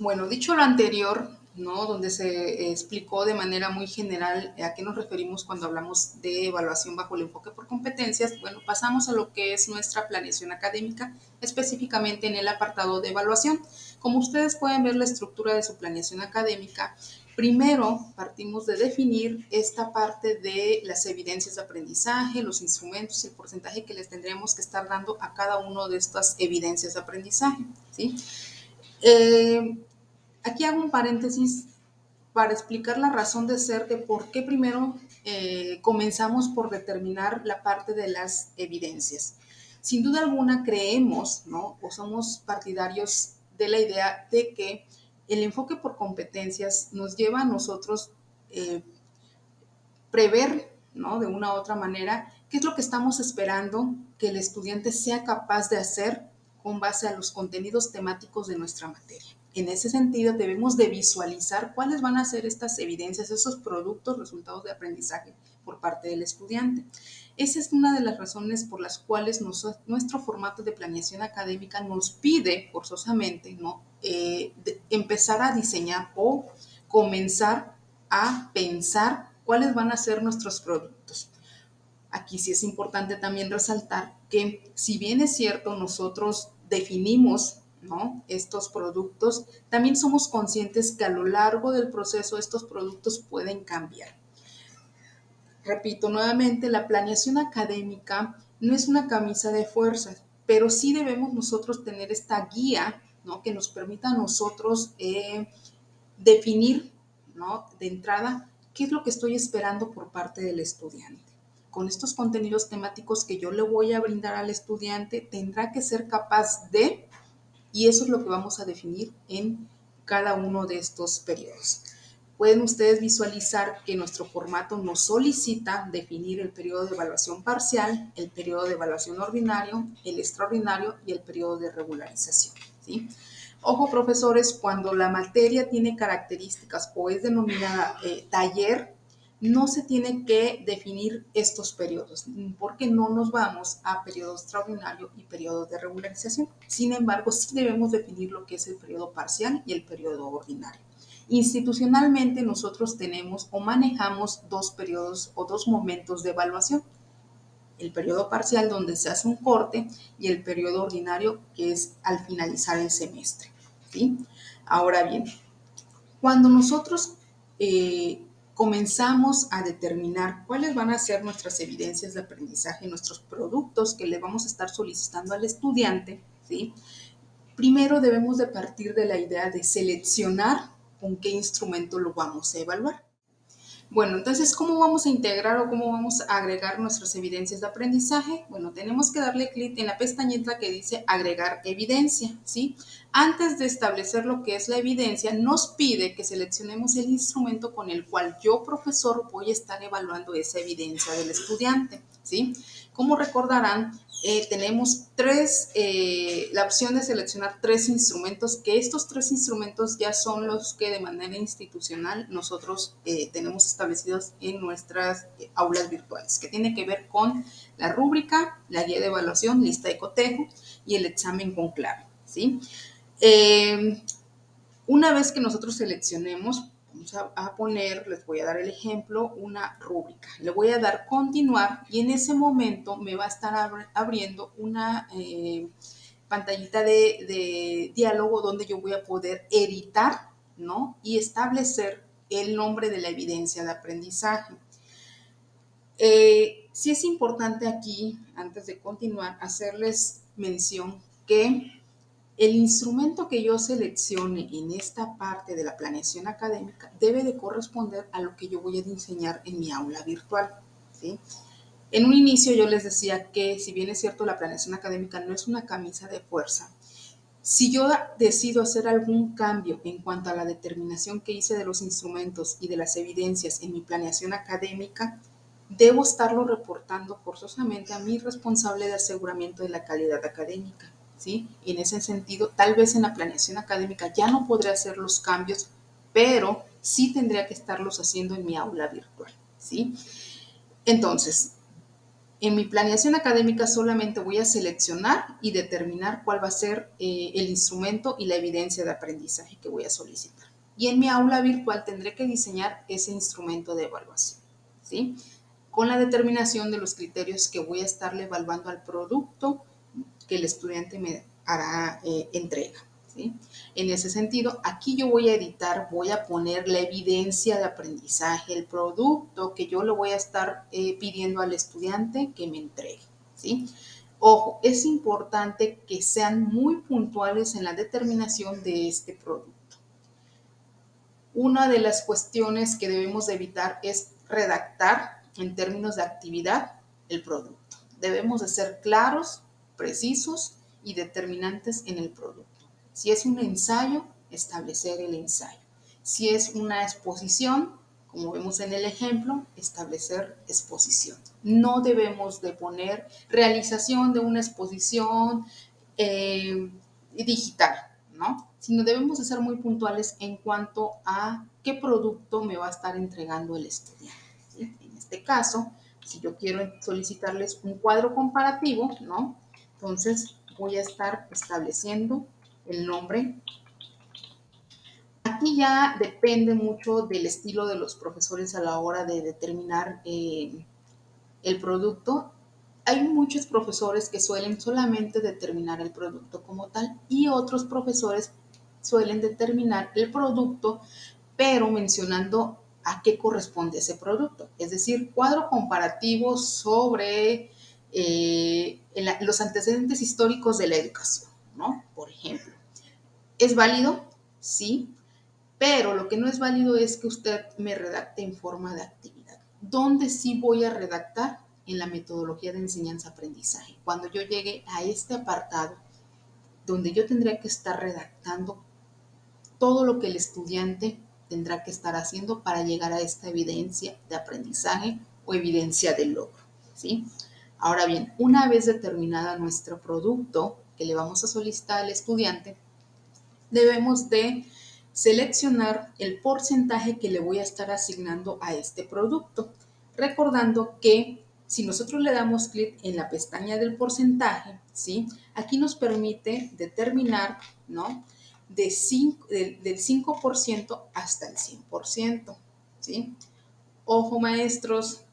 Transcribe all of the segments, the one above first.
Bueno, dicho lo anterior, ¿no? Donde se explicó de manera muy general a qué nos referimos cuando hablamos de evaluación bajo el enfoque por competencias, bueno, pasamos a lo que es nuestra planeación académica, específicamente en el apartado de evaluación. Como ustedes pueden ver la estructura de su planeación académica, primero partimos de definir esta parte de las evidencias de aprendizaje, los instrumentos, el porcentaje que les tendremos que estar dando a cada una de estas evidencias de aprendizaje, ¿sí? Eh, Aquí hago un paréntesis para explicar la razón de ser de por qué primero comenzamos por determinar la parte de las evidencias. Sin duda alguna creemos, ¿no? O somos partidarios de la idea de que el enfoque por competencias nos lleva a nosotros eh, prever, ¿no? De una u otra manera, qué es lo que estamos esperando que el estudiante sea capaz de hacer con base a los contenidos temáticos de nuestra materia. En ese sentido, debemos de visualizar cuáles van a ser estas evidencias, esos productos, resultados de aprendizaje por parte del estudiante. Esa es una de las razones por las cuales nuestro formato de planeación académica nos pide forzosamente, ¿no? Empezar a diseñar o comenzar a pensar cuáles van a ser nuestros productos. Aquí sí es importante también resaltar que si bien es cierto nosotros definimos, ¿no?, estos productos, también somos conscientes que a lo largo del proceso estos productos pueden cambiar. Repito nuevamente, la planeación académica no es una camisa de fuerzas, pero sí debemos nosotros tener esta guía, ¿no?, que nos permita a nosotros definir, ¿no?, de entrada qué es lo que estoy esperando por parte del estudiante. Con estos contenidos temáticos que yo le voy a brindar al estudiante, tendrá que ser capaz de, y eso es lo que vamos a definir en cada uno de estos periodos. Pueden ustedes visualizar que nuestro formato nos solicita definir el periodo de evaluación parcial, el periodo de evaluación ordinario, el extraordinario y el periodo de regularización, ¿sí? Ojo, profesores, cuando la materia tiene características o es denominada taller, no se tiene que definir estos periodos, porque no nos vamos a periodo extraordinario y periodo de regularización. Sin embargo, sí debemos definir lo que es el periodo parcial y el periodo ordinario. Institucionalmente, nosotros tenemos o manejamos dos periodos o dos momentos de evaluación: el periodo parcial, donde se hace un corte, y el periodo ordinario, que es al finalizar el semestre, ¿sí? Ahora bien, cuando nosotros comenzamos a determinar cuáles van a ser nuestras evidencias de aprendizaje, nuestros productos que le vamos a estar solicitando al estudiante, ¿sí?, primero debemos de partir de la idea de seleccionar con qué instrumento lo vamos a evaluar. Bueno, entonces, ¿cómo vamos a integrar o cómo vamos a agregar nuestras evidencias de aprendizaje? Bueno, tenemos que darle clic en la pestañita que dice agregar evidencia, ¿sí? Antes de establecer lo que es la evidencia, nos pide que seleccionemos el instrumento con el cual yo, profesor, voy a estar evaluando esa evidencia del estudiante, ¿sí? Como recordarán, tenemos la opción de seleccionar tres instrumentos, que estos tres instrumentos ya son los que de manera institucional nosotros tenemos establecidos en nuestras aulas virtuales, que tiene que ver con la rúbrica, la guía de evaluación, lista de cotejo y el examen con clave, ¿sí? Una vez que nosotros seleccionemos, vamos a poner, les voy a dar el ejemplo, una rúbrica. Le voy a dar continuar y en ese momento me va a estar abriendo una pantallita de diálogo donde yo voy a poder editar, ¿no?, y establecer el nombre de la evidencia de aprendizaje. Sí es importante aquí, antes de continuar, hacerles mención que el instrumento que yo seleccione en esta parte de la planeación académica debe de corresponder a lo que yo voy a diseñar en mi aula virtual, ¿sí? En un inicio yo les decía que, si bien es cierto, la planeación académica no es una camisa de fuerza, si yo decido hacer algún cambio en cuanto a la determinación que hice de los instrumentos y de las evidencias en mi planeación académica, debo estarlo reportando forzosamente a mi responsable de aseguramiento de la calidad académica, ¿sí? Y en ese sentido, tal vez en la planeación académica ya no podré hacer los cambios, pero sí tendría que estarlos haciendo en mi aula virtual, ¿sí? Entonces, En mi planeación académica solamente voy a seleccionar y determinar cuál va a ser el instrumento y la evidencia de aprendizaje que voy a solicitar. Y en mi aula virtual tendré que diseñar ese instrumento de evaluación, ¿sí? Con la determinación de los criterios que voy a estarle evaluando al producto que el estudiante me hará entrega, ¿sí? En ese sentido, aquí yo voy a editar, voy a poner la evidencia de aprendizaje, el producto que yo le voy a estar pidiendo al estudiante que me entregue, ¿sí? Ojo, es importante que sean muy puntuales en la determinación de este producto. Una de las cuestiones que debemos de evitar es redactar en términos de actividad el producto. Debemos de ser claros, precisos y determinantes en el producto. Si es un ensayo, establecer el ensayo. Si es una exposición, como vemos en el ejemplo, establecer exposición. No debemos de poner realización de una exposición digital, ¿no? Sino debemos de ser muy puntuales en cuanto a qué producto me va a estar entregando el estudiante, ¿sí? En este caso, si yo quiero solicitarles un cuadro comparativo, ¿no? Entonces voy a estar estableciendo el nombre. Aquí ya depende mucho del estilo de los profesores a la hora de determinar el producto. Hay muchos profesores que suelen solamente determinar el producto como tal y otros profesores suelen determinar el producto, pero mencionando a qué corresponde ese producto. Es decir, cuadro comparativo sobre los antecedentes históricos de la educación, ¿no? Por ejemplo. ¿Es válido? Sí, pero lo que no es válido es que usted me redacte en forma de actividad. ¿Dónde sí voy a redactar? En la metodología de enseñanza-aprendizaje. Cuando yo llegue a este apartado, donde yo tendría que estar redactando todo lo que el estudiante tendrá que estar haciendo para llegar a esta evidencia de aprendizaje o evidencia de logro, ¿sí? Ahora bien, una vez determinada nuestro producto que le vamos a solicitar al estudiante, debemos de seleccionar el porcentaje que le voy a estar asignando a este producto, recordando que si nosotros le damos clic en la pestaña del porcentaje, ¿sí? Aquí nos permite determinar, ¿no? Del 5% hasta el 100%, ¿sí? Ojo, maestros,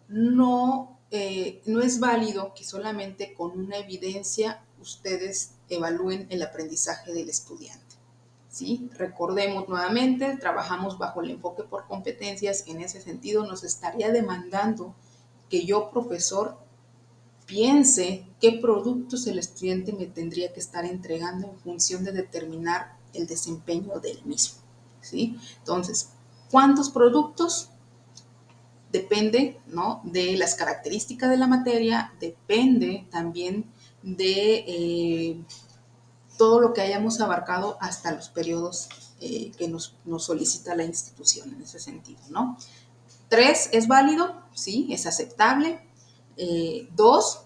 no es válido que solamente con una evidencia ustedes evalúen el aprendizaje del estudiante, ¿sí? Recordemos nuevamente, trabajamos bajo el enfoque por competencias. En ese sentido, nos estaría demandando que yo, profesor, piense qué productos el estudiante me tendría que estar entregando en función de determinar el desempeño del mismo, ¿sí? Entonces, ¿cuántos productos? Depende, ¿no? De las características de la materia, depende también de todo lo que hayamos abarcado hasta los periodos que nos solicita la institución en ese sentido, ¿no? 3, ¿es válido? Sí, es aceptable. 2,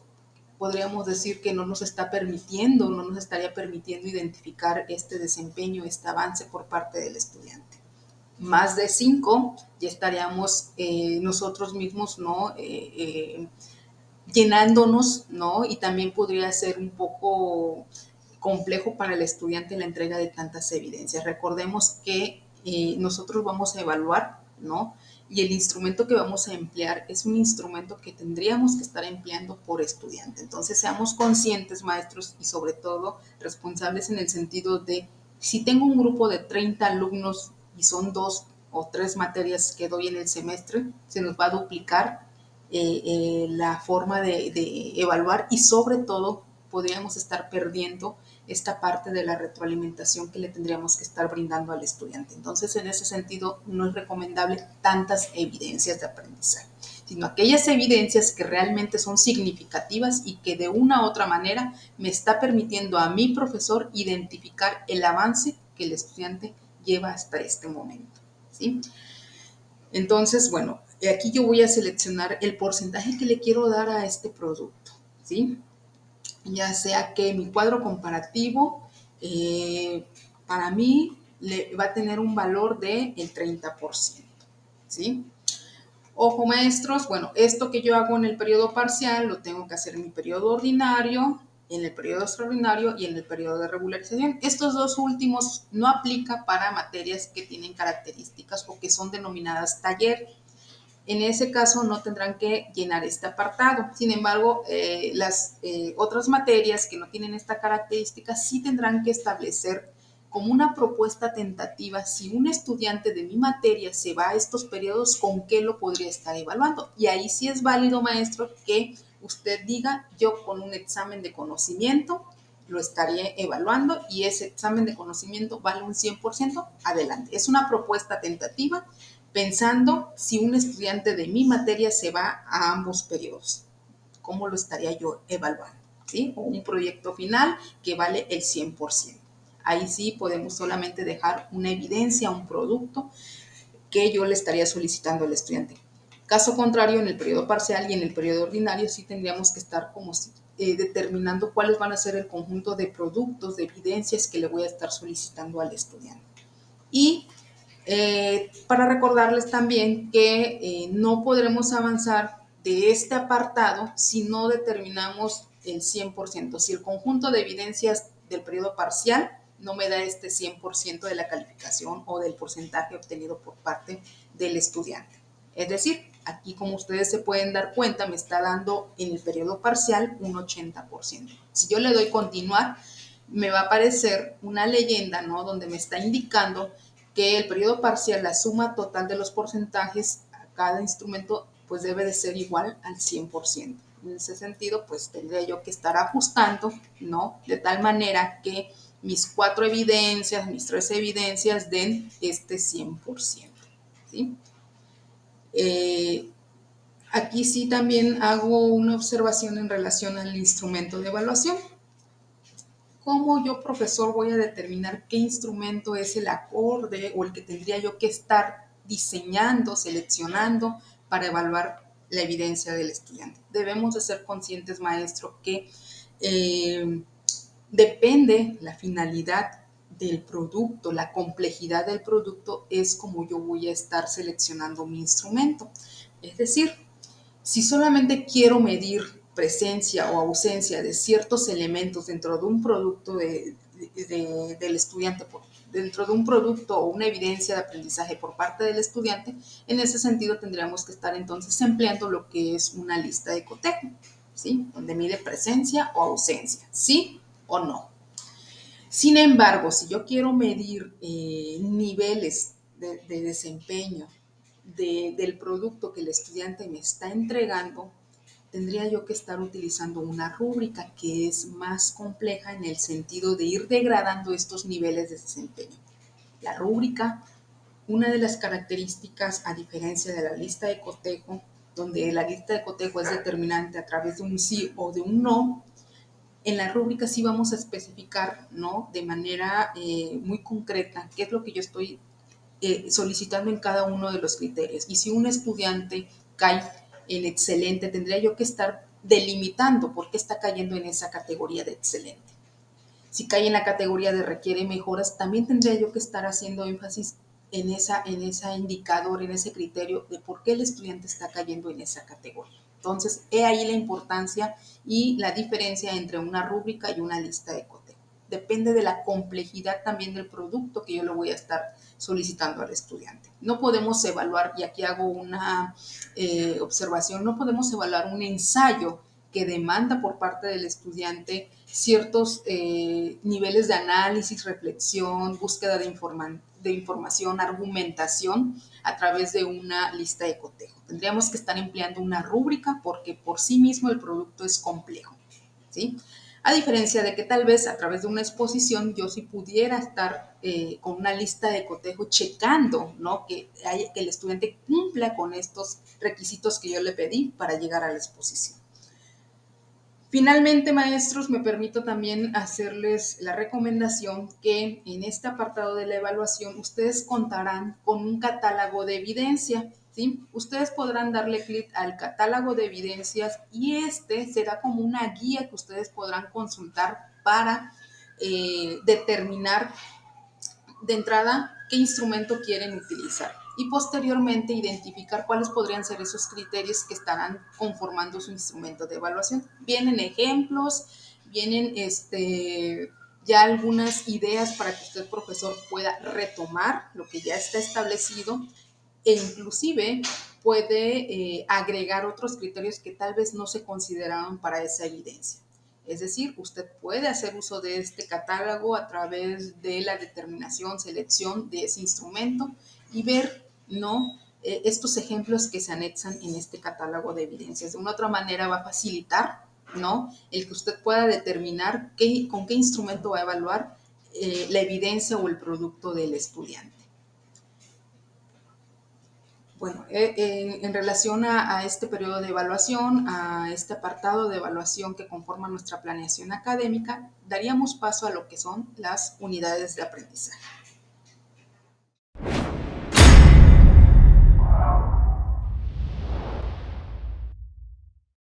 podríamos decir que no nos está permitiendo, no nos estaría permitiendo identificar este desempeño, este avance por parte del estudiante. Más de 5, ya estaríamos nosotros mismos, ¿no? Llenándonos, ¿no? Y también podría ser un poco complejo para el estudiante la entrega de tantas evidencias. Recordemos que nosotros vamos a evaluar, ¿no? Y el instrumento que vamos a emplear es un instrumento que tendríamos que estar empleando por estudiante. Entonces, seamos conscientes, maestros, y sobre todo responsables en el sentido de, si tengo un grupo de 30 alumnos y son 2 o 3 materias que doy en el semestre, se nos va a duplicar la forma de evaluar y sobre todo podríamos estar perdiendo esta parte de la retroalimentación que le tendríamos que estar brindando al estudiante. Entonces, en ese sentido, no es recomendable tantas evidencias de aprendizaje, sino aquellas evidencias que realmente son significativas y que de una u otra manera me está permitiendo a mi profesor identificar el avance que el estudiante lleva hasta este momento, ¿sí? Entonces, bueno, aquí yo voy a seleccionar el porcentaje que le quiero dar a este producto, ¿sí? Ya sea que mi cuadro comparativo para mí va a tener un valor del 30%, ¿sí? Ojo maestros, bueno, esto que yo hago en el periodo parcial lo tengo que hacer en mi periodo ordinario, en el periodo extraordinario y en el periodo de regularización. Estos dos últimos no aplica para materias que tienen características o que son denominadas taller. En ese caso no tendrán que llenar este apartado. Sin embargo, las otras materias que no tienen esta característica sí tendrán que establecer como una propuesta tentativa si un estudiante de mi materia se va a estos periodos, ¿con qué lo podría estar evaluando? Y ahí sí es válido, maestro, que usted diga, yo con un examen de conocimiento lo estaría evaluando y ese examen de conocimiento vale un 100%, adelante. Es una propuesta tentativa pensando si un estudiante de mi materia se va a ambos periodos, ¿cómo lo estaría yo evaluando? ¿Sí? O un proyecto final que vale el 100%. Ahí sí podemos solamente dejar una evidencia, un producto que yo le estaría solicitando al estudiante. Caso contrario, en el periodo parcial y en el periodo ordinario sí tendríamos que estar como determinando cuáles van a ser el conjunto de productos, de evidencias que le voy a estar solicitando al estudiante. Y para recordarles también que no podremos avanzar de este apartado si no determinamos el 100%. Si el conjunto de evidencias del periodo parcial no me da este 100% de la calificación o del porcentaje obtenido por parte del estudiante. Es decir, aquí como ustedes se pueden dar cuenta, me está dando en el periodo parcial un 80%. Si yo le doy continuar, me va a aparecer una leyenda, ¿no? Donde me está indicando que el periodo parcial, la suma total de los porcentajes a cada instrumento, pues debe de ser igual al 100%. En ese sentido, pues tendría yo que estar ajustando, ¿no? De tal manera que mis 4 evidencias, mis 3 evidencias den este 100%, ¿sí? Aquí sí también hago una observación en relación al instrumento de evaluación. ¿Cómo yo, profesor, voy a determinar qué instrumento es el acorde o el que tendría yo que estar diseñando, seleccionando para evaluar la evidencia del estudiante? Debemos de ser conscientes, maestro, que depende la finalidad del producto, la complejidad del producto es como yo voy a estar seleccionando mi instrumento. Es decir, si solamente quiero medir presencia o ausencia de ciertos elementos dentro de un producto del estudiante, dentro de un producto o una evidencia de aprendizaje por parte del estudiante, en ese sentido tendríamos que estar entonces empleando lo que es una lista de cotejo, ¿sí? Donde mide presencia o ausencia, sí o no. Sin embargo, si yo quiero medir niveles de desempeño del producto que el estudiante me está entregando, tendría yo que estar utilizando una rúbrica que es más compleja en el sentido de ir degradando estos niveles de desempeño. La rúbrica, una de las características, a diferencia de la lista de cotejo, donde la lista de cotejo es determinante a través de un sí o de un no, en la rúbrica sí vamos a especificar, ¿no? De manera muy concreta qué es lo que yo estoy solicitando en cada uno de los criterios. Y si un estudiante cae en excelente, tendría yo que estar delimitando por qué está cayendo en esa categoría de excelente. Si cae en la categoría de requiere mejoras, también tendría yo que estar haciendo énfasis en esa indicador, en ese criterio de por qué el estudiante está cayendo en esa categoría. Entonces, he ahí la importancia y la diferencia entre una rúbrica y una lista de cotejo. Depende de la complejidad también del producto que yo le voy a estar solicitando al estudiante. No podemos evaluar, y aquí hago una observación, no podemos evaluar un ensayo que demanda por parte del estudiante ciertos niveles de análisis, reflexión, búsqueda de información, argumentación a través de una lista de cotejo. Tendríamos que estar empleando una rúbrica porque por sí mismo el producto es complejo, ¿sí? A diferencia de que tal vez a través de una exposición yo sí pudiera estar con una lista de cotejo checando, ¿no? que el estudiante cumpla con estos requisitos que yo le pedí para llegar a la exposición. Finalmente, maestros, me permito también hacerles la recomendación que en este apartado de la evaluación ustedes contarán con un catálogo de evidencia, ¿sí? Ustedes podrán darle clic al catálogo de evidencias y este será como una guía que ustedes podrán consultar para determinar de entrada qué instrumento quieren utilizar. y posteriormente identificar cuáles podrían ser esos criterios que estarán conformando su instrumento de evaluación. Vienen ejemplos, vienen ya algunas ideas para que usted, profesor, pueda retomar lo que ya está establecido e inclusive puede agregar otros criterios que tal vez no se consideraban para esa evidencia. Es decir, usted puede hacer uso de este catálogo a través de la determinación, selección de ese instrumento y ver, ¿no? Estos ejemplos que se anexan en este catálogo de evidencias. De una otra manera va a facilitar, ¿no? El que usted pueda determinar con qué instrumento va a evaluar la evidencia o el producto del estudiante. Bueno, en relación a este periodo de evaluación, a este apartado de evaluación que conforma nuestra planeación académica, daríamos paso a lo que son las unidades de aprendizaje.